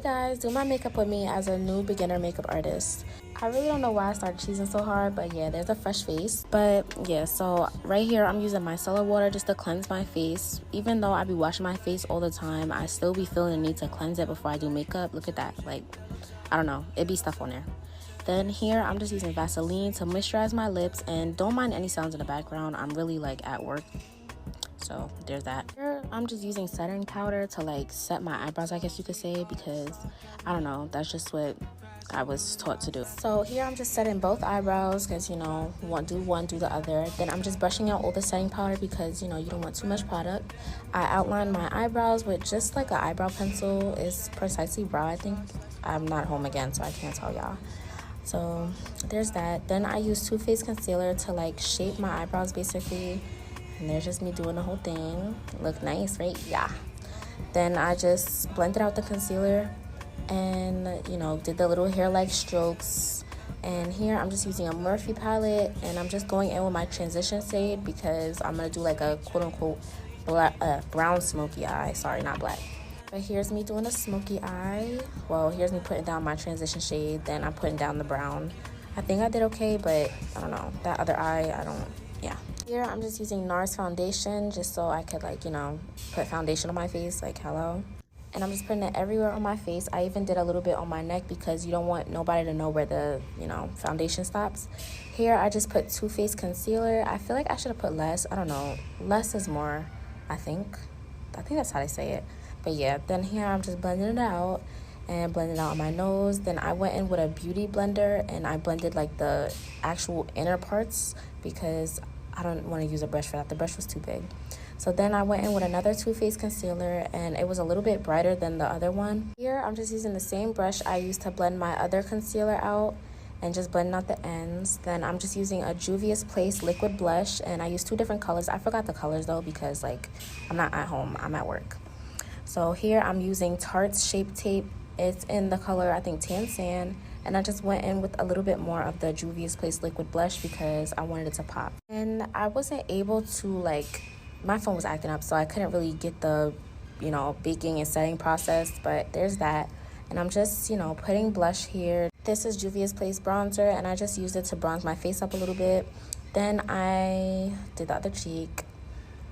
guys, do my makeup with me as a new beginner makeup artist. I really don't know why I started cheesing so hard, but yeah, there's a fresh face. But yeah, so right here I'm using micellar water just to cleanse my face. Even though I be washing my face all the time, I still be feeling the need to cleanse it before I do makeup. Look at that, like, I don't know, it be stuff on there. Then here I'm just using Vaseline to moisturize my lips, and don't mind any sounds in the background. I'm really like at work, so there's that. Here I'm just using setting powder to like set my eyebrows, I guess you could say, because I don't know, that's just what I was taught to do. So here I'm just setting both eyebrows because, you know, do one, do the other. Then I'm just brushing out all the setting powder because, you know, you don't want too much product. I outline my eyebrows with just like an eyebrow pencil. It's Precisely Brow, I think. I'm not home again, so I can't tell y'all. So there's that. Then I use Too Faced concealer to like shape my eyebrows basically. And there's just me doing the whole thing. Look nice, right? Yeah. Then I just blended out the concealer and, you know, did the little hair-like strokes. And here I'm just using a Morphe palette, and I'm just going in with my transition shade because I'm gonna do like a quote-unquote brown smoky eye. Sorry, not black. But here's me doing a smoky eye. Well, here's me putting down my transition shade, then I'm putting down the brown. I think I did okay, but I don't know, that other eye, yeah. Here I'm just using NARS foundation just so I could, like, you know, put foundation on my face, like, hello. And I'm just putting it everywhere on my face. I even did a little bit on my neck because you don't want nobody to know where the, you know, foundation stops. Here I just put Too Faced concealer. I feel like I should have put less. I don't know, less is more, I think that's how they say it. But yeah, then here I'm just blending it out and blending it out on my nose. Then I went in with a beauty blender and I blended like the actual inner parts because I don't want to use a brush for that. The brush was too big. So then I went in with another Too Faced concealer and it was a little bit brighter than the other one. Here I'm just using the same brush I used to blend my other concealer out and just blending out the ends. Then I'm just using a Juvia's Place liquid blush, and I used two different colors. I forgot the colors though because like I'm not at home, I'm at work. So here I'm using Tarte's Shape Tape. It's in the color, I think, Tan Sand. And I just went in with a little bit more of the Juvia's Place liquid blush because I wanted it to pop. And I wasn't able to, like, my phone was acting up, so I couldn't really get the, you know, baking and setting process. But there's that. And I'm just, you know, putting blush here. This is Juvia's Place bronzer, and I just used it to bronze my face up a little bit. Then I did the other cheek,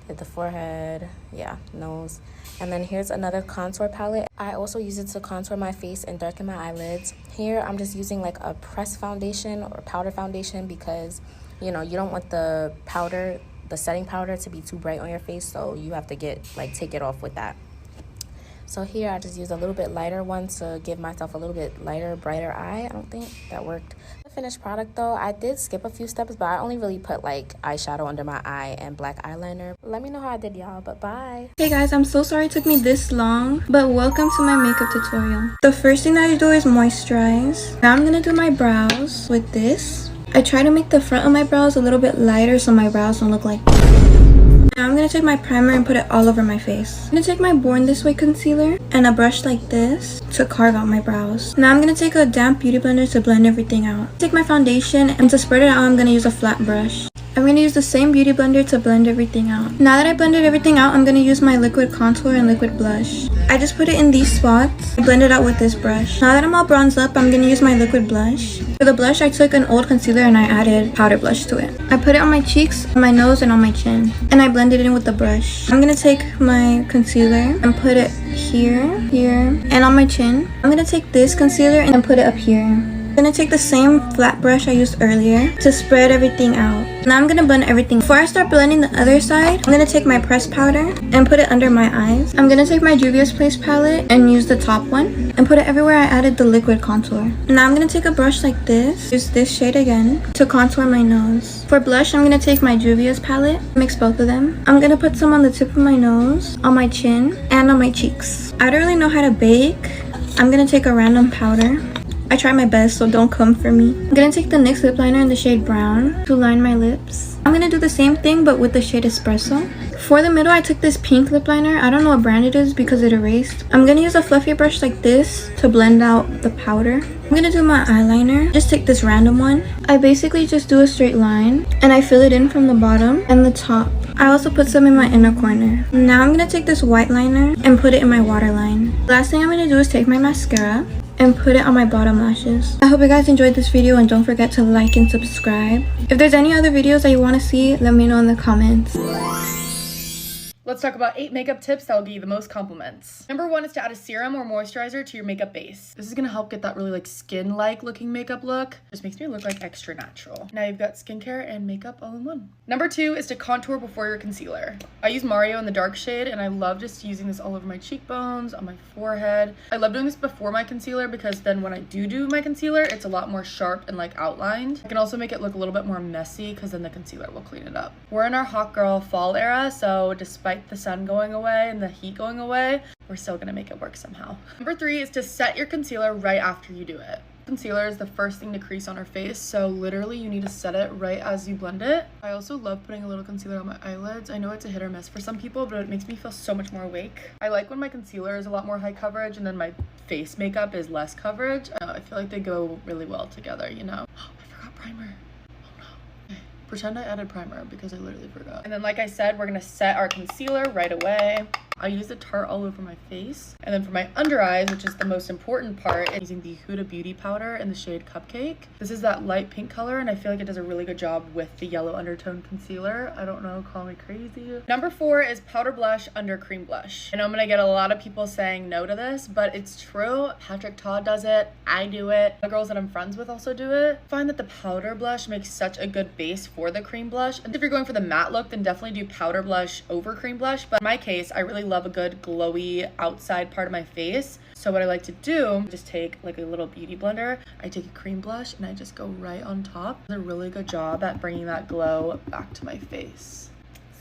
did the forehead, yeah, nose. And then here's another contour palette. I also use it to contour my face and darken my eyelids. Here I'm just using like a pressed foundation or powder foundation because, you know, you don't want the powder, the setting powder, to be too bright on your face, so you have to take it off with that. So here I just used a little bit lighter one to give myself a little bit lighter, brighter eye. I don't think that worked. The finished product though, I did skip a few steps, but I only really put like eyeshadow under my eye and black eyeliner. Let me know how I did, y'all, but bye. Hey guys, I'm so sorry it took me this long, but welcome to my makeup tutorial. The first thing that I do is moisturize. Now I'm gonna do my brows with this. I try to make the front of my brows a little bit lighter so my brows don't look like Now I'm going to take my primer and put it all over my face. I'm going to take my Born This Way concealer and a brush like this to carve out my brows. Now I'm going to take a damp beauty blender to blend everything out. Take my foundation, and to spread it out I'm going to use a flat brush. I'm going to use the same beauty blender to blend everything out. Now that I blended everything out, I'm going to use my liquid contour and liquid blush. I just put it in these spots. I blend it out with this brush. Now that I'm all bronzed up, I'm going to use my liquid blush. For the blush, I took an old concealer and I added powder blush to it. I put it on my cheeks, on my nose, and on my chin. And I blended it in with the brush. I'm going to take my concealer and put it here, here, and on my chin. I'm going to take this concealer and put it up here. I'm going to take the same flat brush I used earlier to spread everything out. Now I'm going to blend everything. Before I start blending the other side, I'm going to take my pressed powder and put it under my eyes. I'm going to take my Juvia's Place palette and use the top one and put it everywhere I added the liquid contour. Now I'm going to take a brush like this, use this shade again to contour my nose. For blush, I'm going to take my Juvia's palette, mix both of them. I'm going to put some on the tip of my nose, on my chin, and on my cheeks. I don't really know how to bake. I'm going to take a random powder. I try my best, so don't come for me. I'm gonna take the NYX lip liner in the shade Brown to line my lips. I'm gonna do the same thing but with the shade Espresso. For the middle, I took this pink lip liner. I don't know what brand it is because it erased. I'm gonna use a fluffy brush like this to blend out the powder. I'm gonna do my eyeliner. Just take this random one. I basically just do a straight line and I fill it in from the bottom and the top. I also put some in my inner corner. Now I'm gonna take this white liner and put it in my waterline. Last thing I'm gonna do is take my mascara and put it on my bottom lashes. I hope you guys enjoyed this video and don't forget to like and subscribe. If there's any other videos that you want to see, let me know in the comments. Let's talk about 8 makeup tips that will give you the most compliments. Number 1 is to add a serum or moisturizer to your makeup base. This is gonna help get that really like skin-like looking makeup look. Just makes me look like extra natural. Now you've got skincare and makeup all in one. Number 2 is to contour before your concealer. I use Mario in the dark shade and I love just using this all over my cheekbones, on my forehead. I love doing this before my concealer because then when I do my concealer, it's a lot more sharp and like outlined. I can also make it look a little bit more messy because then the concealer will clean it up. We're in our hot girl fall era, so despite the sun going away and the heat going away, we're still gonna make it work somehow. Number 3 is to set your concealer right after you do it. Concealer is the first thing to crease on our face, so literally you need to set it right as you blend it. I also love putting a little concealer on my eyelids. I know it's a hit or miss for some people, but it makes me feel so much more awake. I like when my concealer is a lot more high coverage and then my face makeup is less coverage. I feel like they go really well together, you know? Oh, I forgot primer. Pretend I added primer because I literally forgot. And then like I said, we're gonna set our concealer right away. I use the Tarte all over my face. And then for my under eyes, which is the most important part, I'm using the Huda Beauty powder in the shade Cupcake. This is that light pink color and I feel like it does a really good job with the yellow undertone concealer. I don't know, call me crazy. Number 4 is powder blush under cream blush. I know I'm gonna get a lot of people saying no to this, but it's true. Patrick Todd does it, I do it. The girls that I'm friends with also do it. I find that the powder blush makes such a good base for the cream blush. And if you're going for the matte look, then definitely do powder blush over cream blush. But in my case, I really love a good glowy outside part of my face. So what I like to do, just take like a little beauty blender, I take a cream blush and I just go right on top. It's a really good job at bringing that glow back to my face.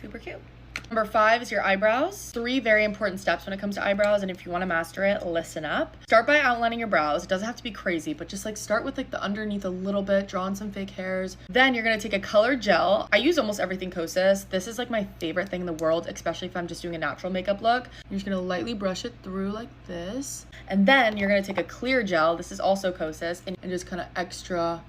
Super cute. Number 5 is your eyebrows. 3 very important steps when it comes to eyebrows, and if you want to master it, listen up. Start by outlining your brows. It doesn't have to be crazy, but just like start with like the underneath a little bit, draw on some fake hairs. Then you're gonna take a colored gel. I use almost everything Kosas. This is like my favorite thing in the world, especially if I'm just doing a natural makeup look. You're just gonna lightly brush it through like this. And then you're gonna take a clear gel. This is also Kosas, and just kind of extra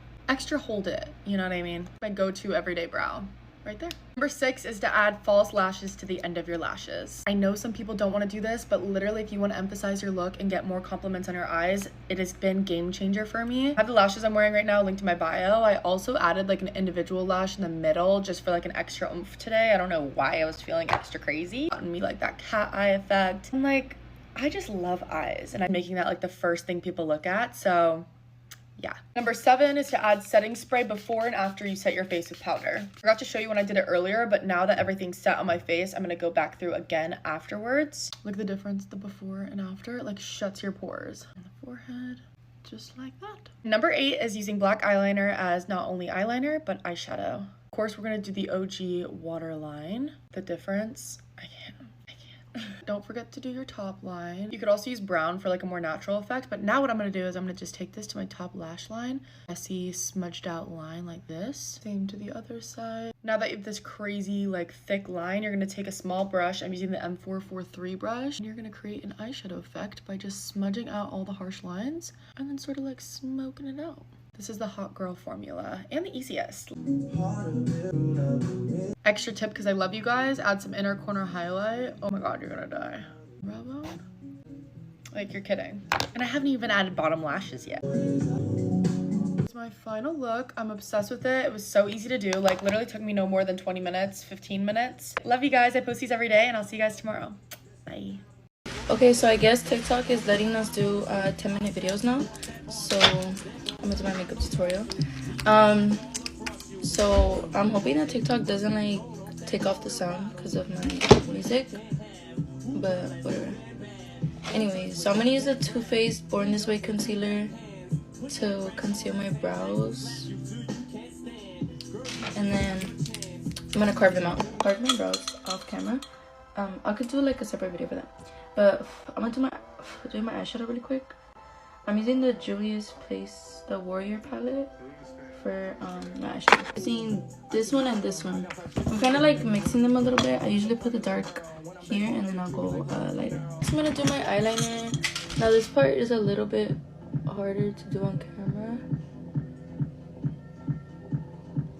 hold it. You know what I mean? My go-to everyday brow. Right there. Number 6 is to add false lashes to the end of your lashes. I know some people don't want to do this, but literally if you want to emphasize your look and get more compliments on your eyes, it has been game changer for me. I have the lashes I'm wearing right now linked to my bio. I also added like an individual lash in the middle just for like an extra oomph today. I don't know why I was feeling extra crazy. Gotten me like that cat eye effect. And like, I just love eyes and I'm making that like the first thing people look at. So yeah. Number 7 is to add setting spray before and after you set your face with powder. I forgot to show you when I did it earlier, but now that everything's set on my face, I'm gonna go back through again afterwards. Look at the difference, the before and after. It like shuts your pores. On the forehead, just like that. Number 8 is using black eyeliner as not only eyeliner, but eyeshadow. Of course, we're gonna do the OG waterline. The difference, I can't. Don't forget to do your top line. You could also use brown for like a more natural effect, but now what I'm gonna do is I'm gonna just take this to my top lash line. Messy, smudged out line like this. Same to the other side. Now that you have this crazy like thick line, you're gonna take a small brush. I'm using the M443 brush. And you're gonna create an eyeshadow effect by just smudging out all the harsh lines and then sort of like smoking it out. This is the hot girl formula and the easiest. Extra tip, because I love you guys, add some inner corner highlight. Oh my god, you're gonna die. Bravo. Like, you're kidding. And I haven't even added bottom lashes yet. It's my final look. I'm obsessed with it. It was so easy to do. Like, literally took me no more than 20 minutes, 15 minutes. Love you guys. I post these every day and I'll see you guys tomorrow. Bye. Okay, so I guess TikTok is letting us do 10-minute videos now. So I'm gonna do my makeup tutorial. So I'm hoping that TikTok doesn't like take off the sound because of my music, but whatever. Anyways, so I'm gonna use the Too Faced Born This Way concealer to conceal my brows, and then I'm gonna carve my brows off camera. I could do like a separate video for that, but I'm gonna do my eyeshadow really quick. I'm using the Juvia's Place, the Warrior palette for my eyeshadow. Using this one and this one. I'm kind of like mixing them a little bit. I usually put the dark here and then I'll go lighter. So I'm gonna do my eyeliner. Now this part is a little bit harder to do on camera.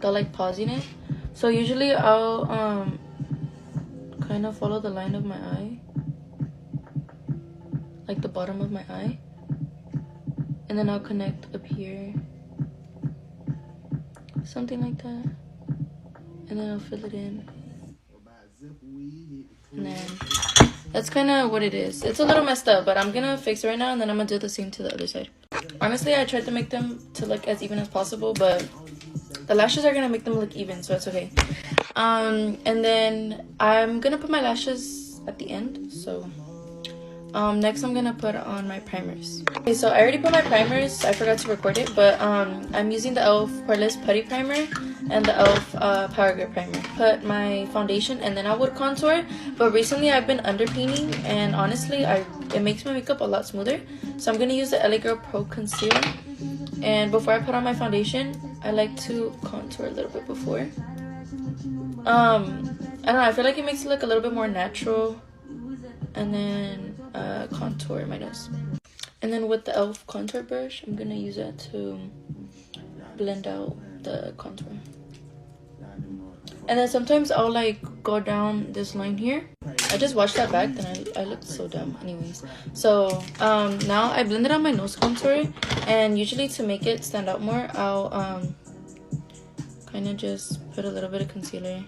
They're like pausing it. So usually I'll kind of follow the line of my eye, like the bottom of my eye, and then I'll connect up here, something like that, and then I'll fill it in, and then that's kind of what it is. It's a little messed up, but I'm gonna fix it right now, and then I'm gonna do the same to the other side. Honestly, I tried to make them to look as even as possible, but the lashes are gonna make them look even, so it's okay. And then I'm gonna put my lashes at the end. So next I'm gonna put on my primers. Okay, so I already put my primers. I forgot to record it, but I'm using the e.l.f. Poreless Putty Primer and the e.l.f. Power Grip Primer. Put my foundation and then I would contour, but recently I've been underpainting, and honestly it makes my makeup a lot smoother. So I'm gonna use the LA Girl Pro Concealer, and before I put on my foundation I like to contour a little bit before. I don't know, I feel like it makes it look a little bit more natural, and then contour my nose. And then with the e.l.f. contour brush, I'm gonna use that to blend out the contour. And then sometimes I'll like go down this line here. I just watched that back, then I looked so dumb anyways. So now I blended out my nose contour, and usually to make it stand out more, I'll kind of just put a little bit of concealer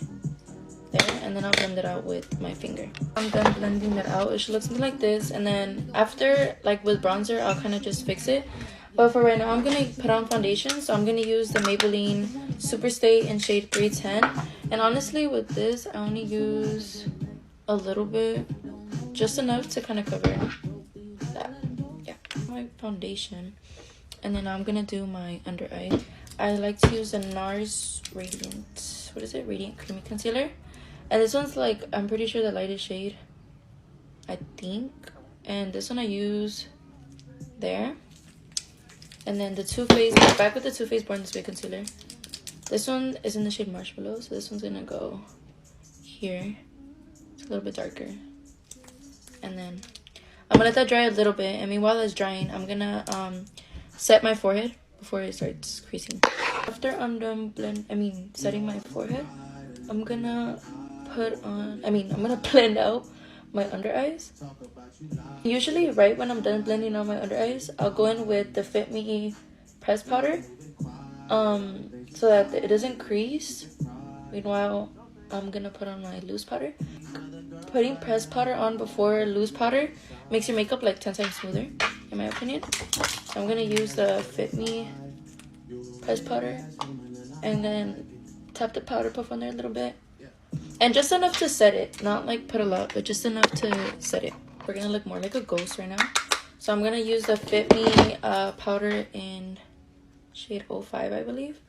there, and then I'll blend it out with my finger. I'm done blending that out. It should look something like this, and then after, like with bronzer, I'll kind of just fix it. But for right now, I'm gonna put on foundation. So I'm gonna use the Maybelline Superstay in shade 310. And honestly, with this, I only use a little bit, just enough to kind of cover that. Yeah, my foundation. And then I'm gonna do my under eye. I like to use the NARS Radiant, what is it? Radiant Creamy Concealer. And this one's like, I'm pretty sure the lightest shade, I think. And this one I use there. And then the Too Faced, back with the Too Faced Born This Way concealer. This one is in the shade Marshmallow, so this one's gonna go here. It's a little bit darker. And then I'm gonna let that dry a little bit, and meanwhile it's drying, I'm gonna set my forehead before it starts creasing. After I'm done setting my forehead, I'm gonna blend out my under eyes. Usually right when I'm done blending out my under eyes, I'll go in with the Fit Me press powder so that it doesn't crease. Meanwhile, I'm gonna put on my loose powder. Putting press powder on before loose powder makes your makeup like 10 times smoother, in my opinion. So I'm gonna use the Fit Me press powder and then tap the powder puff on there a little bit. And just enough to set it, not like put a lot, but just enough to set it. We're gonna look more like a ghost right now. So I'm gonna use the Fit Me powder in shade 05, I believe,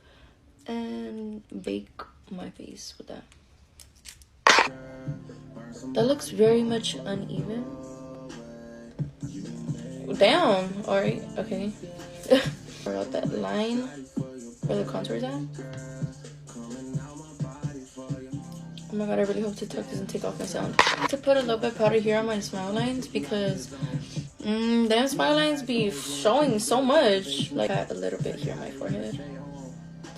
and bake my face with that. That looks very much uneven. Damn, alright, okay. Pour out that line where the contour is at. Oh my god, I really hope TikTok doesn't take off my sound. To put a little bit of powder here on my smile lines, because them smile lines be showing so much. Like a little bit here on my forehead,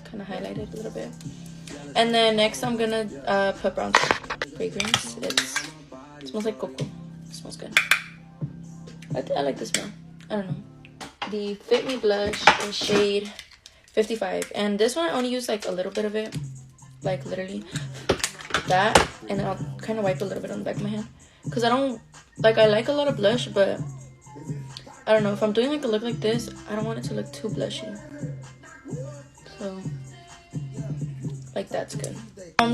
kind of highlighted a little bit. And then next I'm gonna put brown fragrance. It smells like cocoa. It smells good. I like the smell. I don't know. The Fit Me blush in shade 55, and this one I only use like a little bit of it, like literally that, and I'll kind of wipe a little bit on the back of my hand, because I don't like, I like a lot of blush, but I don't know, if I'm doing like a look like this, I don't want it to look too blushy. So like that's good.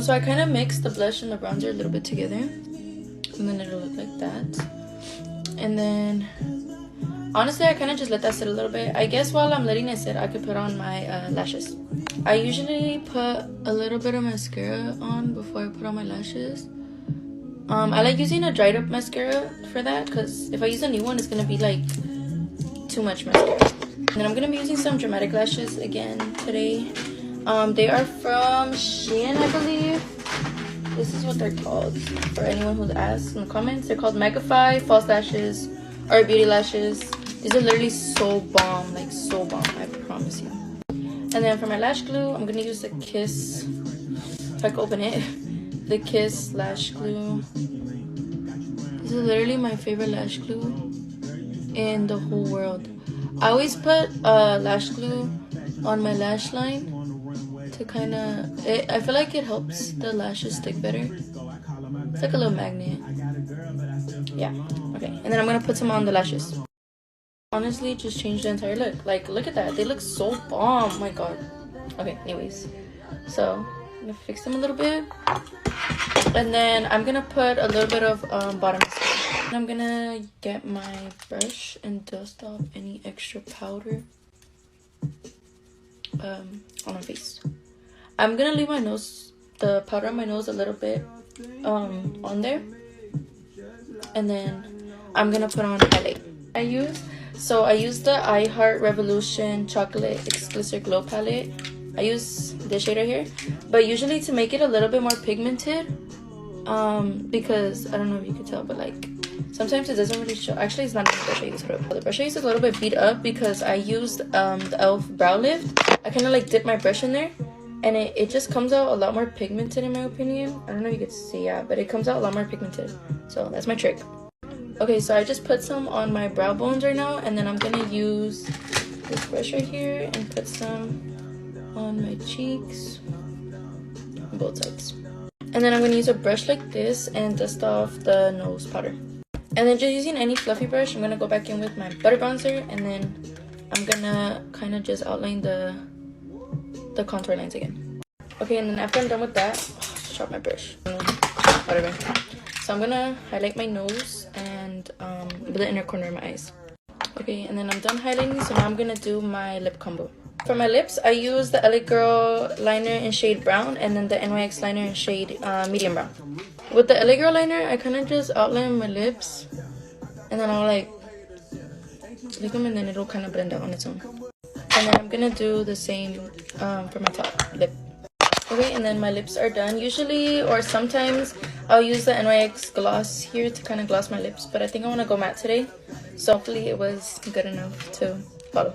So I kind of mix the blush and the bronzer a little bit together, and then it'll look like that. And then honestly, I kind of just let that sit a little bit. I guess while I'm letting it sit, I could put on my lashes. I usually put a little bit of mascara on before I put on my lashes. I like using a dried up mascara for that, because if I use a new one, it's going to be like too much mascara. And then I'm going to be using some dramatic lashes again today. They are from Shein, I believe. This is what they're called, for anyone who's asked in the comments. They're called Megafy False Lashes or Beauty Lashes. These are literally so bomb, like so bomb, I promise you. And then for my lash glue, I'm gonna use the Kiss, if I can open it, the Kiss Lash Glue. This is literally my favorite lash glue in the whole world. I always put lash glue on my lash line to kind of, I feel like it helps the lashes stick better. It's like a little magnet. Yeah, okay. And then I'm gonna put some on the lashes. Honestly, just changed the entire look. Like, look at that. They look so bomb. Oh my god. Okay, anyways. So, I'm gonna fix them a little bit. And then I'm gonna put a little bit of bottom mascara. And I'm gonna get my brush and dust off any extra powder on my face. I'm gonna leave my nose, the powder on my nose a little bit on there. And then I'm gonna put on highlight. I use the I Heart Revolution Chocolate Exclusive Glow Palette. I use this shade right here, but usually to make it a little bit more pigmented, because I don't know if you can tell, but like sometimes it doesn't really show. Actually, it's not the brush I use. The brush I use is a little bit beat up because I used the e.l.f. brow lift. I kind of like dip my brush in there, and it just comes out a lot more pigmented in my opinion. I don't know if you can see, yeah, but it comes out a lot more pigmented. So that's my trick. Okay, so I just put some on my brow bones right now, and then I'm gonna use this brush right here and put some on my cheeks on both sides. And then I'm gonna use a brush like this and dust off the nose powder. And then just using any fluffy brush, I'm gonna go back in with my butter bronzer, and then I'm gonna kind of just outline the contour lines again. Okay, and then after I'm done with that, just drop my brush. Whatever. So I'm gonna highlight my nose and the inner corner of my eyes. Okay, and then I'm done highlighting, so now I'm gonna do my lip combo. For my lips, I use the LA Girl liner in shade brown and then the NYX liner in shade medium brown. With the LA Girl liner, I kind of just outline my lips, and then I'll like lick them, and then it'll kind of blend out on its own. And then I'm gonna do the same for my top lip. Okay, and then my lips are done. Usually, or sometimes, I'll use the NYX gloss here to kind of gloss my lips, but I think I want to go matte today, so hopefully it was good enough to follow.